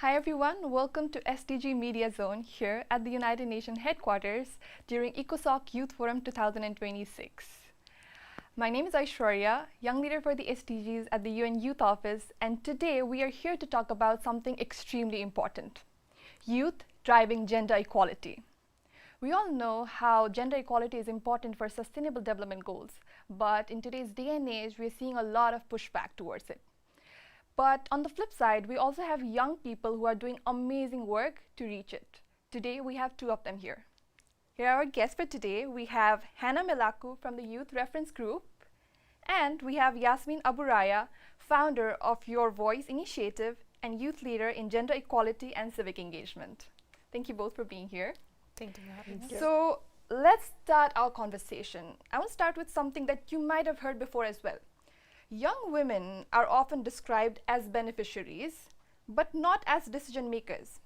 Hi everyone, welcome to SDG Media Zone here at the United Nations headquarters during ECOSOC Youth Forum 2026. My name is Aishworya, Young Leader for the SDGs at the UN Youth Office, and today we are here to talk about something extremely important: youth driving gender equality. We all know how gender equality is important for sustainable development goals, but in today's day and age, we're seeing a lot of pushback towards it. But on the flip side, we also have young people who are doing amazing work to reach it. Today, we have two of them here. Here are our guests for today. We have Hanna Melaku from the Youth Reference Group, and we have Yasmine Aburaya, founder of Your Voice Initiative and youth leader in gender equality and civic engagement. Thank you both for being here. Thank you for having us. So let's start our conversation. I want to start with something that you might have heard before as well. Young women are often described as beneficiaries, but not as decision makers.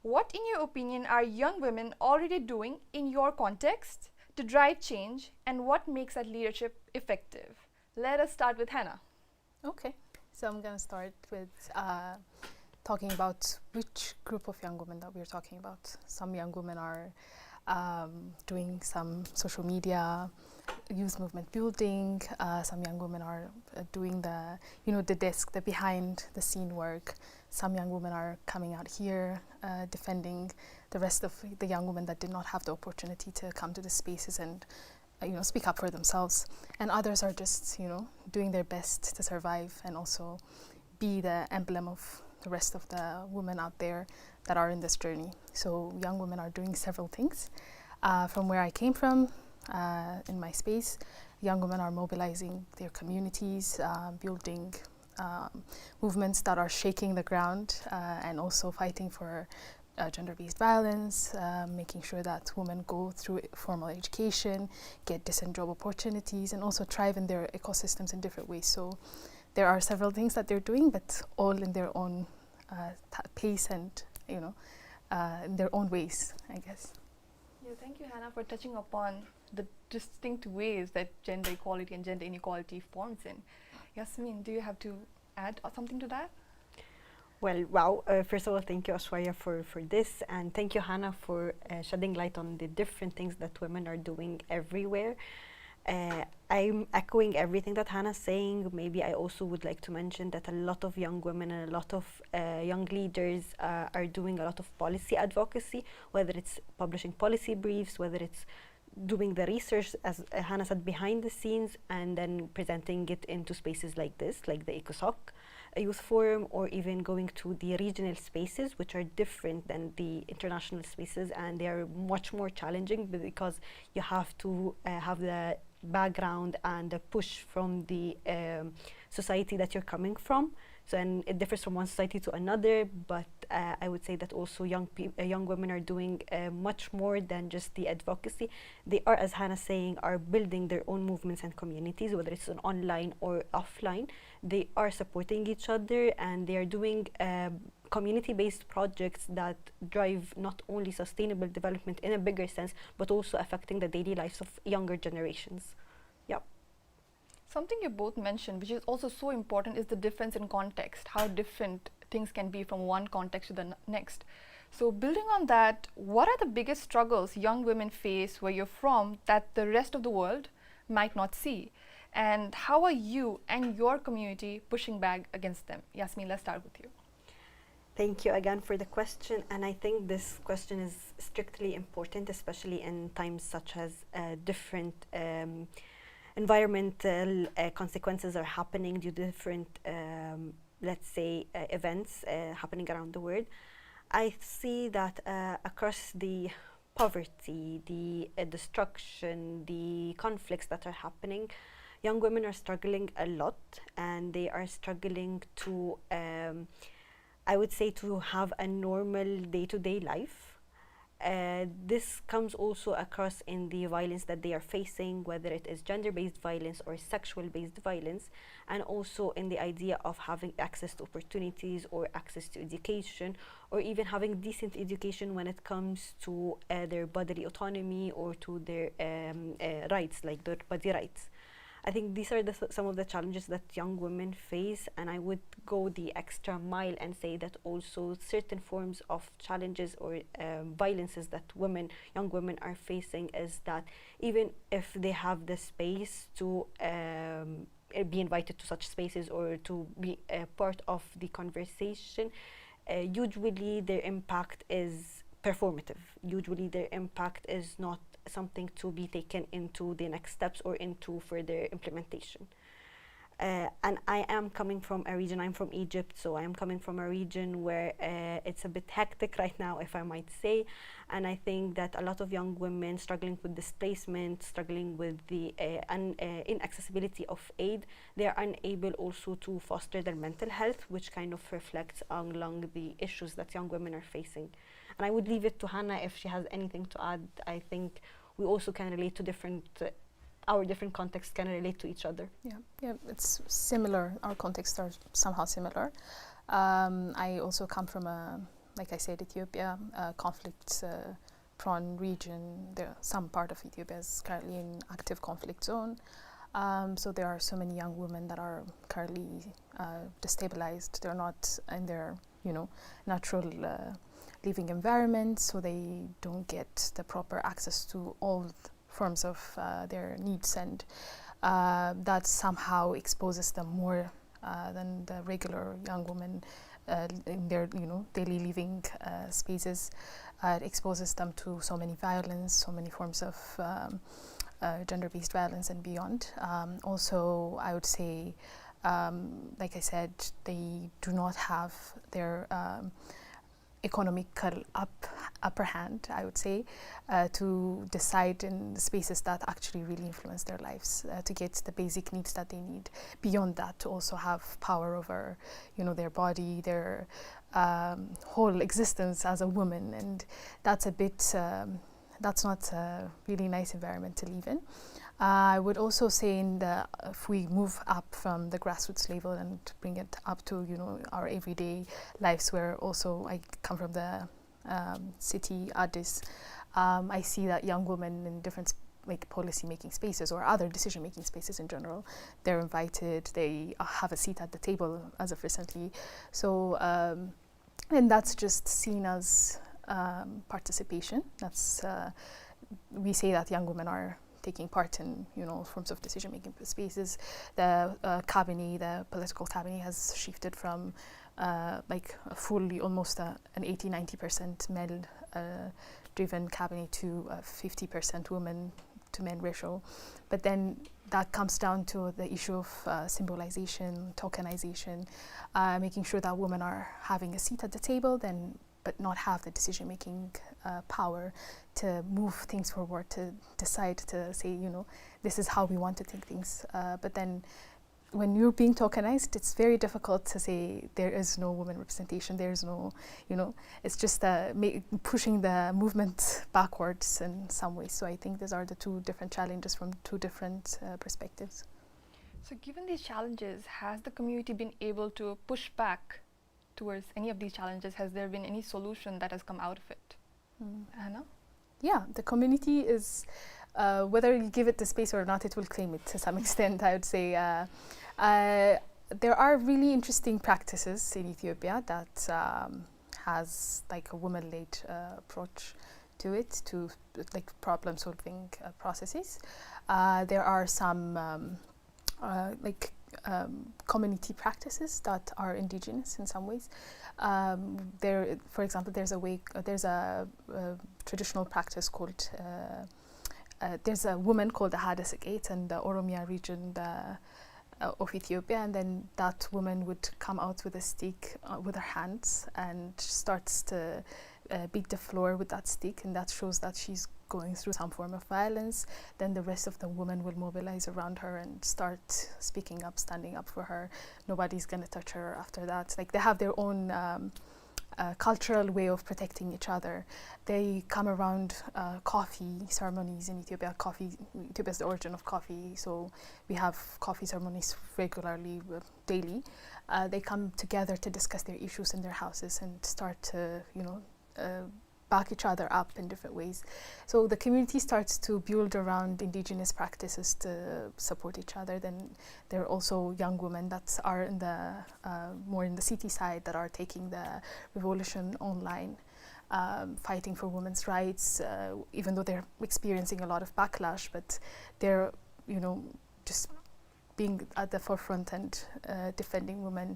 What, in your opinion, are young women already doing in your context to drive change, and what makes that leadership effective? Let us start with Hanna. Okay, so I'm going to start with talking about which group of young women that we're talking about. Some young women are doing some social media, youth movement building. Some young women are doing the desk, the behind the scene work. Some young women are coming out here defending the rest of the young women that did not have the opportunity to come to the spaces and speak up for themselves. And others are just doing their best to survive and also be the emblem of the rest of the women out there that are in this journey. So young women are doing several things. From where I came from, in my space, young women are mobilizing their communities, building movements that are shaking the ground, and also fighting for gender-based violence, making sure that women go through formal education, get decent job opportunities, and also thrive in their ecosystems in different ways. So there are several things that they're doing, but all in their own pace and in their own ways, I guess. Yeah, thank you, Hanna, for touching upon the distinct ways that gender equality and gender inequality forms in. Yasmine, do you have to add something to that? Well, wow. First of all, thank you, Aishworya, for this. And thank you, Hanna, for shedding light on the different things that women are doing everywhere. I'm echoing everything that Hanna's saying. Maybe I also would like to mention that a lot of young women and a lot of young leaders are doing a lot of policy advocacy, whether it's publishing policy briefs, whether it's doing the research, as Hanna said, behind the scenes, and then presenting it into spaces like this, like the ECOSOC Youth Forum, or even going to the regional spaces, which are different than the international spaces, and they are much more challenging because you have to have the background and the push from the society that you're coming from. So, and it differs from one society to another, but I would say that also young women are doing much more than just the advocacy. They are, as Hanna's saying, are building their own movements and communities, whether it's online or offline. They are supporting each other, and they are doing community-based projects that drive not only sustainable development in a bigger sense, but also affecting the daily lives of younger generations. Yep. Something you both mentioned, which is also so important, is the difference in context, how different things can be from one context to the next. So building on that, what are the biggest struggles young women face where you're from that the rest of the world might not see? And how are you and your community pushing back against them? Yasmine, let's start with you. Thank you again for the question, and I think this question is strictly important, especially in times such as different environmental consequences are happening due to different, let's say, events happening around the world. I see that across the poverty, the destruction, the conflicts that are happening, young women are struggling a lot, and they are struggling to I would say to have a normal day-to-day life. This comes also across in the violence that they are facing, whether it is gender-based violence or sexual-based violence, and also in the idea of having access to opportunities or access to education, or even having decent education when it comes to their bodily autonomy or to their rights, like their body rights. I think these are some of the challenges that young women face, and I would go the extra mile and say that also certain forms of challenges or violences that young women are facing is that even if they have the space to be invited to such spaces or to be a part of the conversation, usually their impact is performative. Usually their impact is not something to be taken into the next steps or into further implementation. And I am coming from a region, I'm from Egypt, so I am coming from a region where it's a bit hectic right now, if I might say. And I think that a lot of young women struggling with displacement, struggling with the inaccessibility of aid, they are unable also to foster their mental health, which kind of reflects along the issues that young women are facing. And I would leave it to Hanna if she has anything to add. I think we also can relate to our different contexts can relate to each other. Yeah, it's similar. Our contexts are somehow similar. I also come from like I said, Ethiopia, a conflict-prone region. Some part of Ethiopia is currently in active conflict zone. So there are so many young women that are currently destabilized. They're not in their, natural living environment, so they don't get the proper access to all forms of their needs, and that somehow exposes them more than the regular young women in their daily living spaces. It exposes them to so many violence, so many forms of gender-based violence and beyond. Also, I would say, like I said, they do not have their economical upper hand, I would say, to decide in the spaces that actually really influence their lives, to get the basic needs that they need. Beyond that, to also have power over, their body, their whole existence as a woman, and that's a bit. That's not a really nice environment to live in. I would also say if we move up from the grassroots level and bring it up to our everyday lives, where also I come from the city Addis, I see that young women in different policy making spaces or other decision making spaces in general, they're invited, they have a seat at the table as of recently. So and that's just seen as participation. That's we say that young women are taking part in forms of decision-making spaces. The cabinet, the political cabinet, has shifted from fully almost an 80-90% male-driven cabinet to a 50% women to men ratio. But then that comes down to the issue of symbolization, tokenization, making sure that women are having a seat at the table, but not have the decision-making power to move things forward, to decide, to say, this is how we want to take things. But then when you're being tokenized, it's very difficult to say there is no woman representation, there is no, it's just pushing the movement backwards in some ways. So I think these are the two different challenges from two different perspectives. So given these challenges, has the community been able to push back towards any of these challenges? Has there been any solution that has come out of it? Hanna? Yeah, the community is, whether you give it the space or not, it will claim it to some extent, I would say. There are really interesting practices in Ethiopia that has a woman-led approach to it, to problem-solving processes. There are some community practices that are indigenous in some ways. For example, there's a traditional practice called, there's a woman called the Hadesegate in the Oromia region of Ethiopia, and then that woman would come out with a stick with her hands and starts to beat the floor with that stick, and that shows that she's going through some form of violence. Then the rest of the women will mobilize around her and start speaking up, standing up for her. Nobody's going to touch her after that. They have their own cultural way of protecting each other. They come around coffee ceremonies in Ethiopia. Ethiopia is the origin of coffee, so we have coffee ceremonies regularly, daily. They come together to discuss their issues in their houses and start to, back each other up in different ways. So the community starts to build around indigenous practices to support each other. Then there are also young women that are in the more in the city side that are taking the revolution online, fighting for women's rights, even though they're experiencing a lot of backlash, but they're, you know, just being at the forefront and defending women,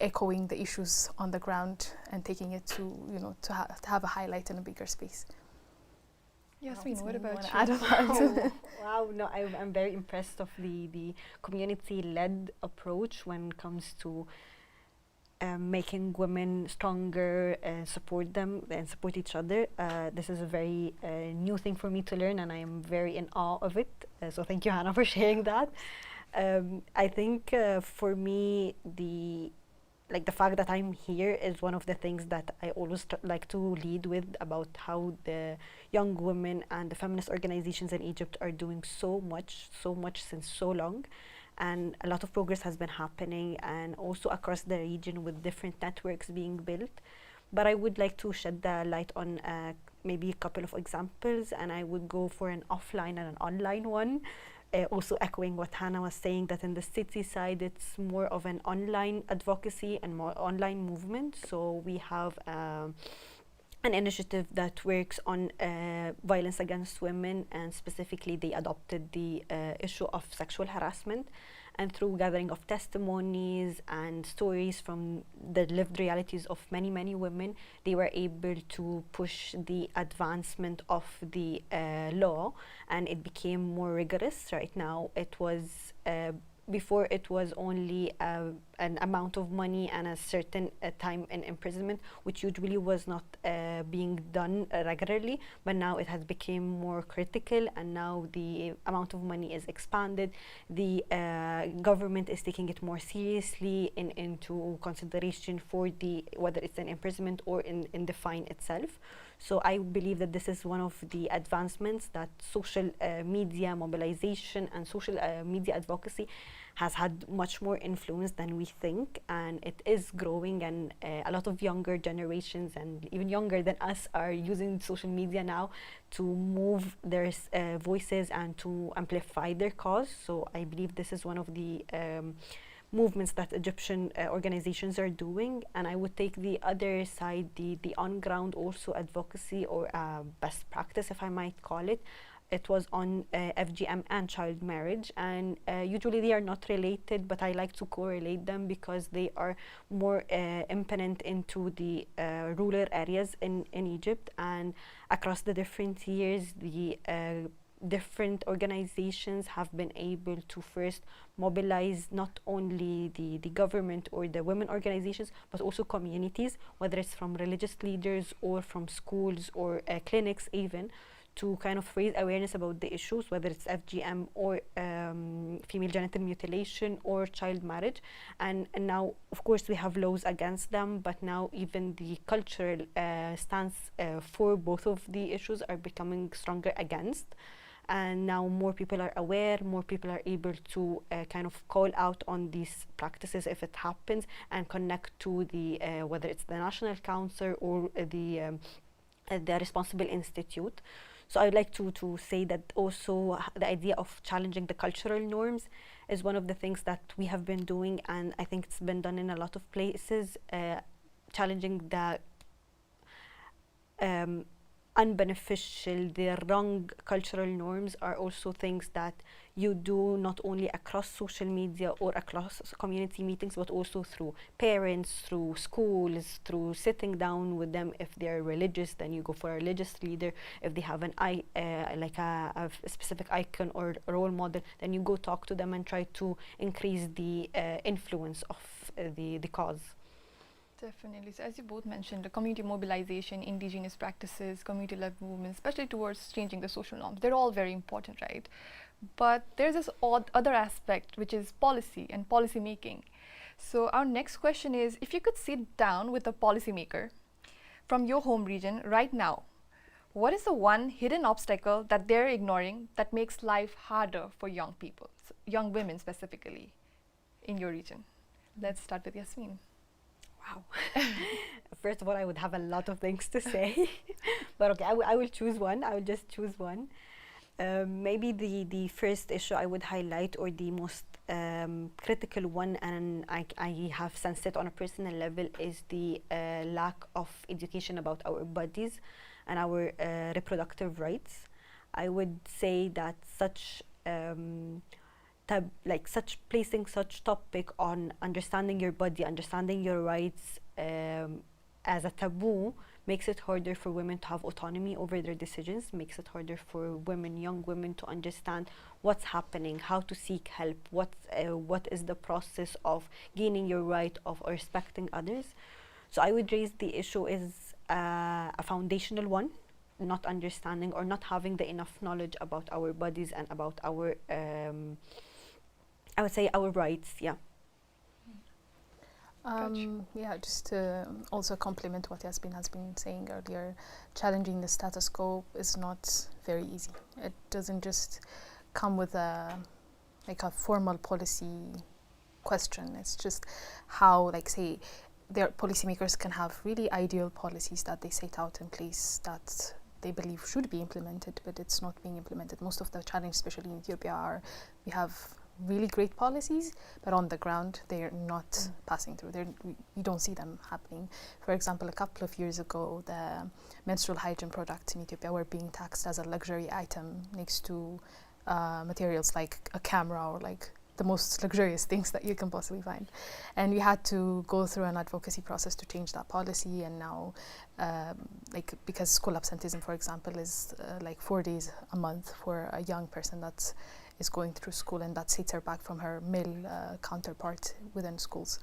echoing the issues on the ground and taking it to, you know, to have a highlight in a bigger space. Yasmine, what about you? I don't know. Wow, no, I'm very impressed of the community-led approach when it comes to making women stronger, support them and support each other. This is a very new thing for me to learn, and I am very in awe of it. So thank you, Hanna, for sharing that. I think for me, the fact that I'm here is one of the things that I always like to lead with, about how the young women and the feminist organizations in Egypt are doing so much since so long. And a lot of progress has been happening, and also across the region with different networks being built. But I would like to shed the light on maybe a couple of examples, and I would go for an offline and an online one. Also echoing what Hanna was saying, that in the city side it's more of an online advocacy and more online movement. So we have an initiative that works on violence against women, and specifically they adopted the issue of sexual harassment, and through gathering of testimonies and stories from the lived realities of many women, they were able to push the advancement of the law, and it became more rigorous. Right now it was before it was only an amount of money and a certain time in imprisonment, which usually was not being done regularly, but now it has become more critical, and now the amount of money is expanded. The government is taking it more seriously into consideration for the whether it's an imprisonment or in the fine itself. So I believe that this is one of the advancements that social media mobilization and social media advocacy has had much more influence than we think, and it is growing, and a lot of younger generations and even younger than us are using social media now to move their voices and to amplify their cause. So I believe this is one of the movements that Egyptian organizations are doing. And I would take the other side, the on-ground also advocacy, or best practice, if I might call it. It was on FGM and child marriage, and usually they are not related, but I like to correlate them because they are more imminent into the rural areas in Egypt. And across the different years, the different organizations have been able to first mobilize not only the government or the women organizations, but also communities, whether it's from religious leaders or from schools or clinics even, to kind of raise awareness about the issues, whether it's FGM or female genital mutilation or child marriage. And now, of course, we have laws against them, but now even the cultural stance for both of the issues are becoming stronger against. And now more people are aware, more people are able to kind of call out on these practices if it happens, and connect to the whether it's the National Council or the responsible institute. So I would like to say that also the idea of challenging the cultural norms is one of the things that we have been doing, and I think it's been done in a lot of places. Challenging the unbeneficial, the wrong cultural norms are also things that you do not only across social media or across community meetings, but also through parents, through schools, through sitting down with them. If they're religious, then you go for a religious leader. If they have like a specific icon or role model, then you go talk to them and try to increase the influence of the cause. Definitely. So as you both mentioned, the community mobilization, indigenous practices, community-led movements, especially towards changing the social norms, they're all very important, right? But there's this other aspect, which is policy and policy making. So our next question is, if you could sit down with a policymaker from your home region right now, what is the one hidden obstacle that they're ignoring that makes life harder for young people, young women specifically, in your region? Let's start with Yasmine. Wow. First of all, I would have a lot of things to say, but okay, I will choose one. I will just choose one. Maybe the first issue I would highlight, or the most critical one, and I have sensed it on a personal level, is the lack of education about our bodies and our reproductive rights. I would say that such such placing such topic on understanding your body, understanding your rights as a taboo, makes it harder for women to have autonomy over their decisions, makes it harder for women, young women, to understand what's happening, how to seek help, what is the process of gaining your right of or respecting others. So I would raise the issue is a foundational one, not understanding or not having the enough knowledge about our bodies and about our I would say our rights. Yeah. Yeah, just to also complement what Yasmine has been saying earlier, challenging the status quo is not very easy. It doesn't just come with a formal policy question. It's just how, say, their policymakers can have really ideal policies that they set out in place that they believe should be implemented, but it's not being implemented. Most of the challenges, especially in Ethiopia, are we have really great policies, but on the ground they're not passing through. We don't see them happening. For example, a couple of years ago, the menstrual hygiene products in Ethiopia were being taxed as a luxury item next to materials like a camera or like the most luxurious things that you can possibly find. And we had to go through an advocacy process to change that policy. And now, because school absenteeism, for example, is 4 days a month for a young person that is going through school, and that sets her back from her male counterpart within schools.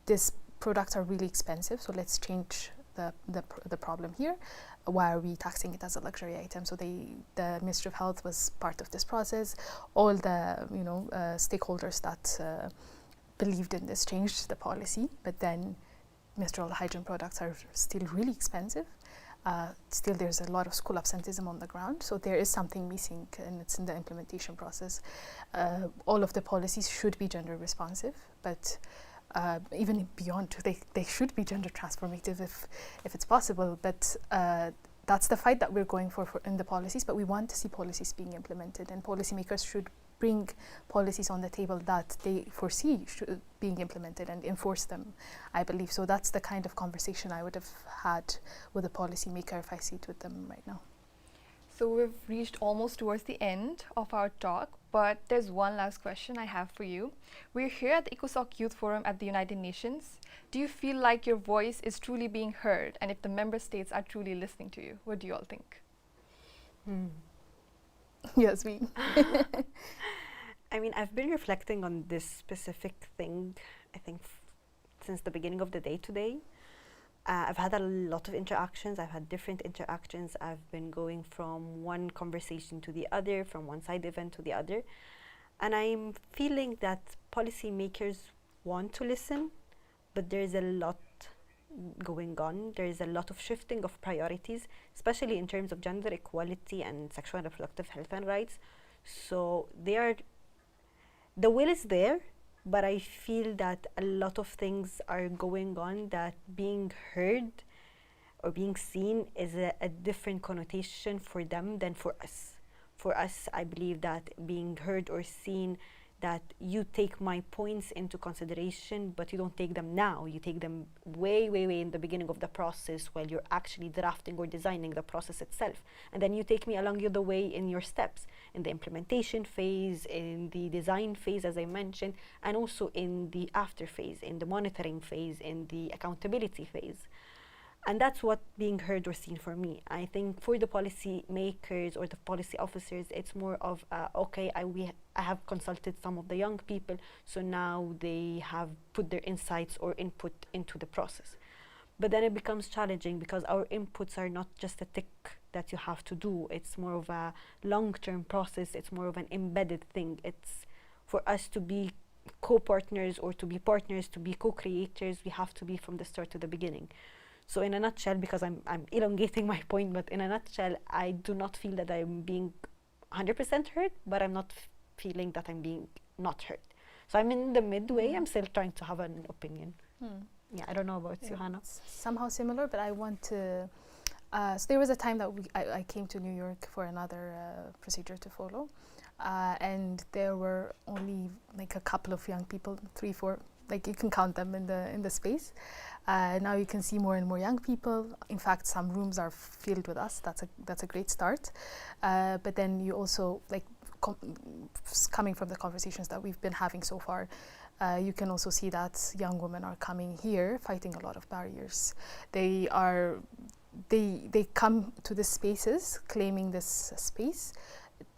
These products are really expensive, so let's change the problem here. Why are we taxing it as a luxury item? So the Ministry of Health was part of this process. All the stakeholders that believed in this changed the policy, but then menstrual hygiene products are still really expensive. Still, there's a lot of school absenteeism on the ground, so there is something missing, and it's in the implementation process. All of the policies should be gender responsive, but even beyond, they should be gender transformative if it's possible. But that's the fight that we're going for in the policies. But we want to see policies being implemented, and policymakers should bring policies on the table that they foresee being implemented and enforce them, I believe. So that's the kind of conversation I would have had with a policymaker if I sit with them right now. So we've reached almost towards the end of our talk, but there's one last question I have for you. We're here at the ECOSOC Youth Forum at the United Nations. Do you feel like your voice is truly being heard, and if the member states are truly listening to you? What do you all think? Yasmine. I mean, I've been reflecting on this specific thing, I think, since the beginning of the day today. I've had a lot of interactions. I've had different interactions. I've been going from one conversation to the other, from one side event to the other. And I'm feeling that policymakers want to listen, but there's a lot going on. There's a lot of shifting of priorities, especially in terms of gender equality and sexual and reproductive health and rights. So the will is there, but I feel that a lot of things are going on that being heard or being seen is a different connotation for them than for us. For us, I believe that being heard or seen, that you take my points into consideration, but you don't take them now. You take them way, way, way in the beginning of the process while you're actually drafting or designing the process itself. And then you take me along the way in your steps, in the implementation phase, in the design phase, as I mentioned, and also in the after phase, in the monitoring phase, in the accountability phase. And that's what being heard or seen for me. I think for the policy makers or the policy officers, it's more of, okay, I have consulted some of the young people, so now they have put their insights or input into the process. But then it becomes challenging because our inputs are not just a tick that you have to do. It's more of a long-term process. It's more of an embedded thing. It's for us to be co-partners or to be partners, to be co-creators, we have to be from the start to the beginning. So in a nutshell, because I'm elongating my point, but in a nutshell, I do not feel that I'm being 100% heard, but I'm not feeling that I'm being not heard. So I'm in the midway. I'm still trying to have an opinion. Yeah, I don't know about you, Hanna. Somehow similar, but I want to. So there was a time that I came to New York for another procedure to follow, and there were only like a couple of young people, 3, 4, like you can count them in the space. Now you can see more and more young people. In fact, some rooms are filled with us. That's a great start. But then you also like coming from the conversations that we've been having so far. You can also see that young women are coming here fighting a lot of barriers. They come to the spaces claiming this space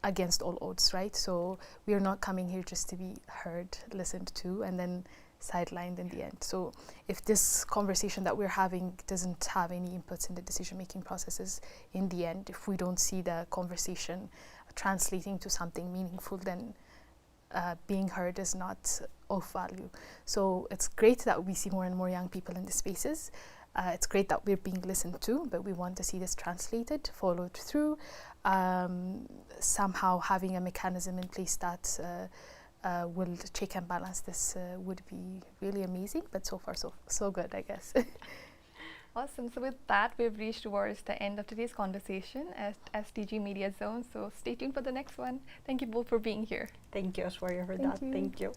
against all odds, right? So we are not coming here just to be heard, listened to, and then sidelined in the end. So if this conversation that we're having doesn't have any inputs in the decision-making processes, in the end, if we don't see the conversation translating to something meaningful, then being heard is not of value. So it's great that we see more and more young people in the spaces. It's great that we're being listened to, but we want to see this translated, followed through, somehow having a mechanism in place that will check and balance this would be really amazing, but so far so good, I guess. Awesome. So with that, we've reached towards the end of today's conversation at SDG Media Zone. So stay tuned for the next one. Thank you both for being here. Thank you, Aishworya, for that. Thank you.